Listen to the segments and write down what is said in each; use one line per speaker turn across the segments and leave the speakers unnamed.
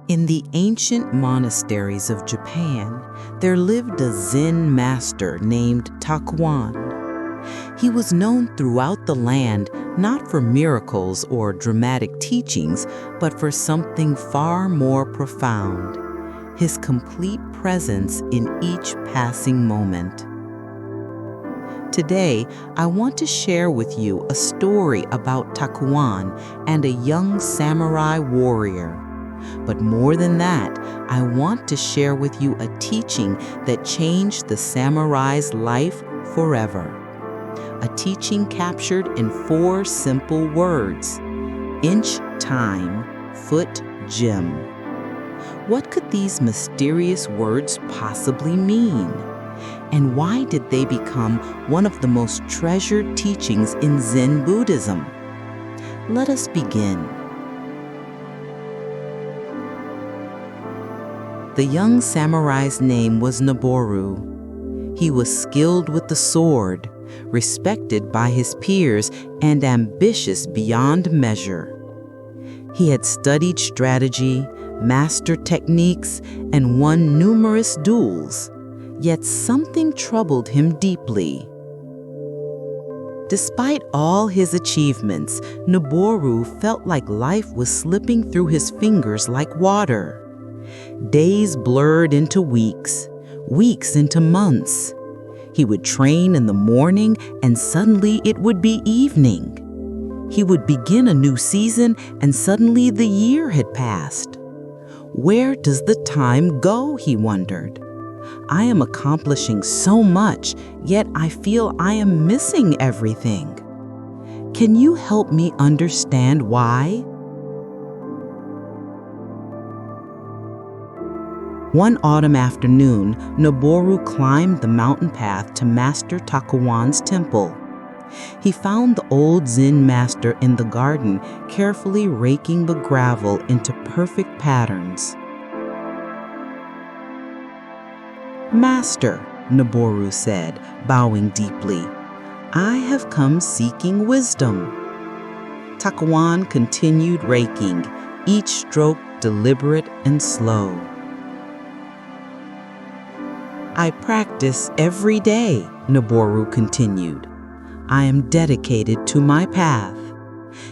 In the ancient monasteries of Japan, there lived a Zen master named Takuan. He was known throughout the land not for miracles or dramatic teachings, but for something far more profound: his complete presence in each passing moment. Today, I want to share with you a story about Takuan and a young samurai warrior. But more than that, I want to share with you a teaching that changed the samurai's life forever. A teaching captured in 4 simple words: inch time, foot gym. What could these mysterious words possibly mean? And why did they become one of the most treasured teachings in Zen Buddhism? Let us begin. The young samurai's name was Noboru. He was skilled with the sword, respected by his peers, and ambitious beyond measure. He had studied strategy, mastered techniques, and won numerous duels, yet something troubled him deeply. Despite all his achievements, Noboru felt like life was slipping through his fingers like water. Days blurred into weeks, weeks into months. He would train in the morning and suddenly it would be evening. He would begin a new season and suddenly the year had passed. Where does the time go, he wondered. I am accomplishing so much, yet I feel I am missing everything. Can you help me understand why? One autumn afternoon, Noboru climbed the mountain path to Master Takuan's temple. He found the old Zen master in the garden, carefully raking the gravel into perfect patterns. "Master," Noboru said, bowing deeply, "I have come seeking wisdom." Takuan continued raking, each stroke deliberate and slow. "I practice every day," Noboru continued. "I am dedicated to my path.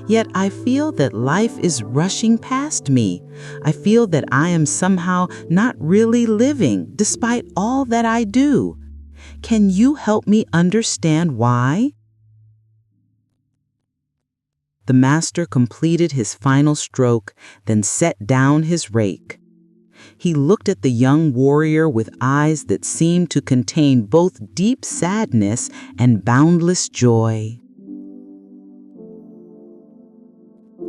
Yet I feel that life is rushing past me. I feel that I am somehow not really living despite all that I do. Can you help me understand why?" The master completed his final stroke, then set down his rake. He looked at the young warrior with eyes that seemed to contain both deep sadness and boundless joy.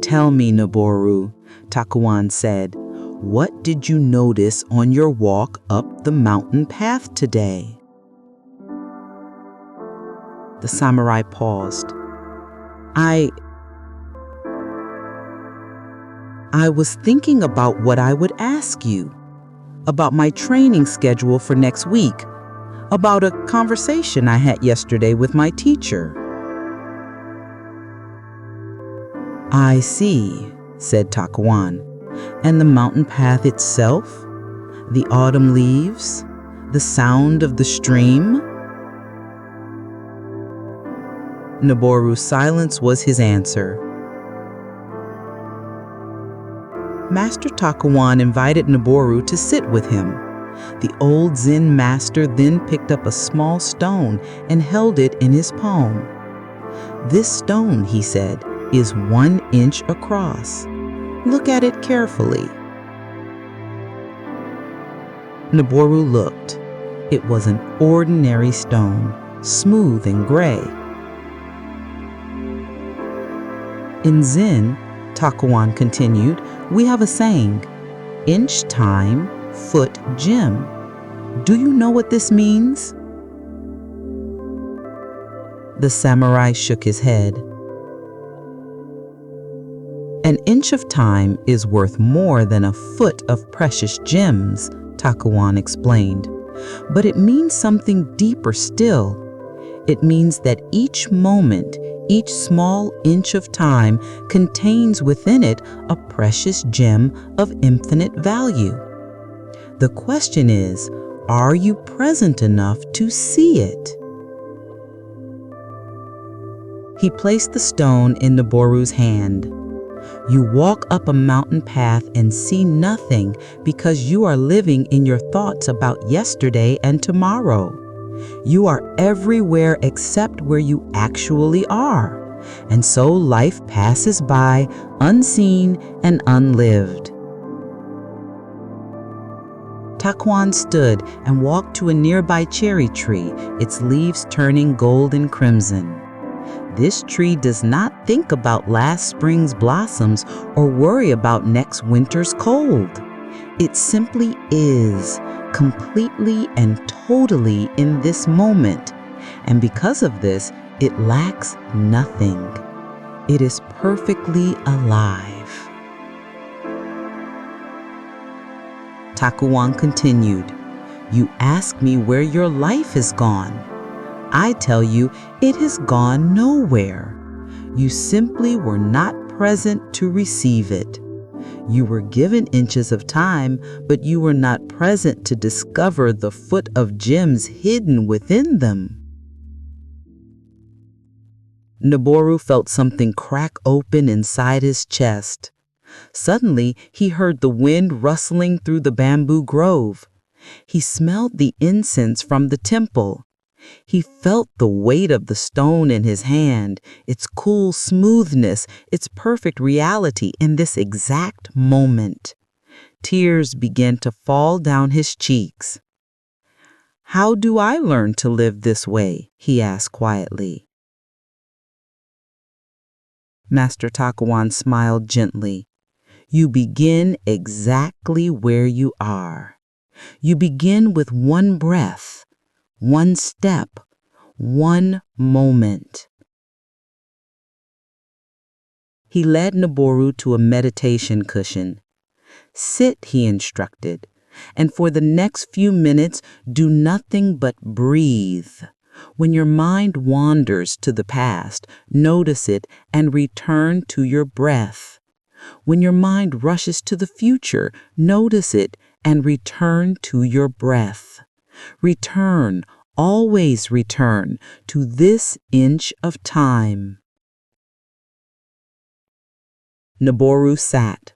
"Tell me, Noboru," Takuan said, "what did you notice on your walk up the mountain path today?" The samurai paused. I was thinking about what I would ask you, about my training schedule for next week, about a conversation I had yesterday with my teacher." "I see," said Takuan. "And the mountain path itself? The autumn leaves? The sound of the stream?" Noboru's silence was his answer. Master Takuan invited Noboru to sit with him. The old Zen master then picked up a small stone and held it in his palm. "This stone," he said, "is 1 inch across. Look at it carefully." Noboru looked. It was an ordinary stone, smooth and gray. "In Zen," Takuan continued, "we have a saying: inch time, foot gem. Do you know what this means? The samurai shook his head. An inch of time is worth more than a foot of precious gems, Takuan explained. But it means something deeper still. It means that each moment, each small inch of time contains within it a precious gem of infinite value. The question is, are you present enough to see it? He placed the stone in Noboru's hand. You walk up a mountain path and see nothing because you are living in your thoughts about yesterday and tomorrow. You are everywhere except where you actually are, and so life passes by unseen and unlived. Takuan stood and walked to a nearby cherry tree, its leaves turning gold and crimson. This tree does not think about last spring's blossoms or worry about next winter's cold. It simply is, completely and totally in this moment. And because of this, it lacks nothing. It is perfectly alive. Takuan continued, "You ask me where your life has gone. I tell you, it has gone nowhere. You simply were not present to receive it. You were given inches of time, but you were not present to discover the foot of gems hidden within them." Noboru felt something crack open inside his chest. Suddenly, he heard the wind rustling through the bamboo grove. He smelled the incense from the temple. He felt the weight of the stone in his hand, its cool smoothness, its perfect reality in this exact moment. Tears began to fall down his cheeks. "How do I learn to live this way?" he asked quietly. Master Takuan smiled gently. "You begin exactly where you are. You begin with one breath, one step, one moment." He led Noboru to a meditation cushion. "Sit," he instructed, "and for the next few minutes do nothing but breathe. When your mind wanders to the past, notice it and return to your breath. When your mind rushes to the future, notice it and return to your breath. Return, always return to this inch of time." Noboru sat.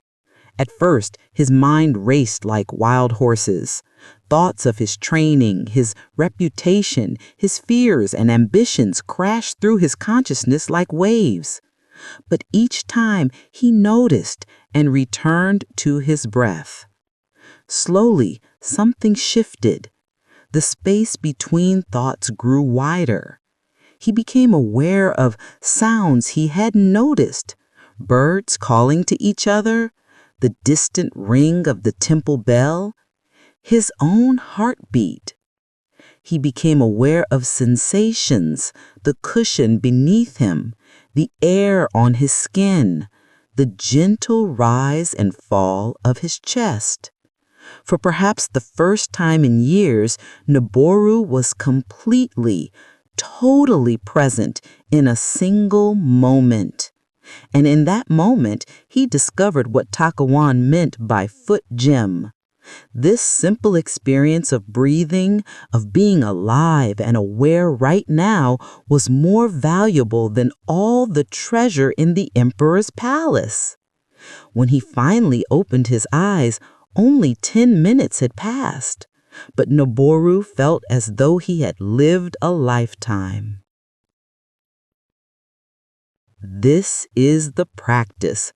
At first, his mind raced like wild horses. Thoughts of his training, his reputation, his fears and ambitions crashed through his consciousness like waves. But each time he noticed and returned to his breath. Slowly, something shifted. The space between thoughts grew wider. He became aware of sounds he hadn't noticed. Birds calling to each other, the distant ring of the temple bell, his own heartbeat. He became aware of sensations, the cushion beneath him, the air on his skin, the gentle rise and fall of his chest. For perhaps the first time in years, Noboru was completely, totally present in a single moment. And in that moment, he discovered what Takuan meant by foot gem. This simple experience of breathing, of being alive and aware right now, was more valuable than all the treasure in the emperor's palace. When he finally opened his eyes, only 10 minutes had passed, but Noboru felt as though he had lived a lifetime. This is the practice,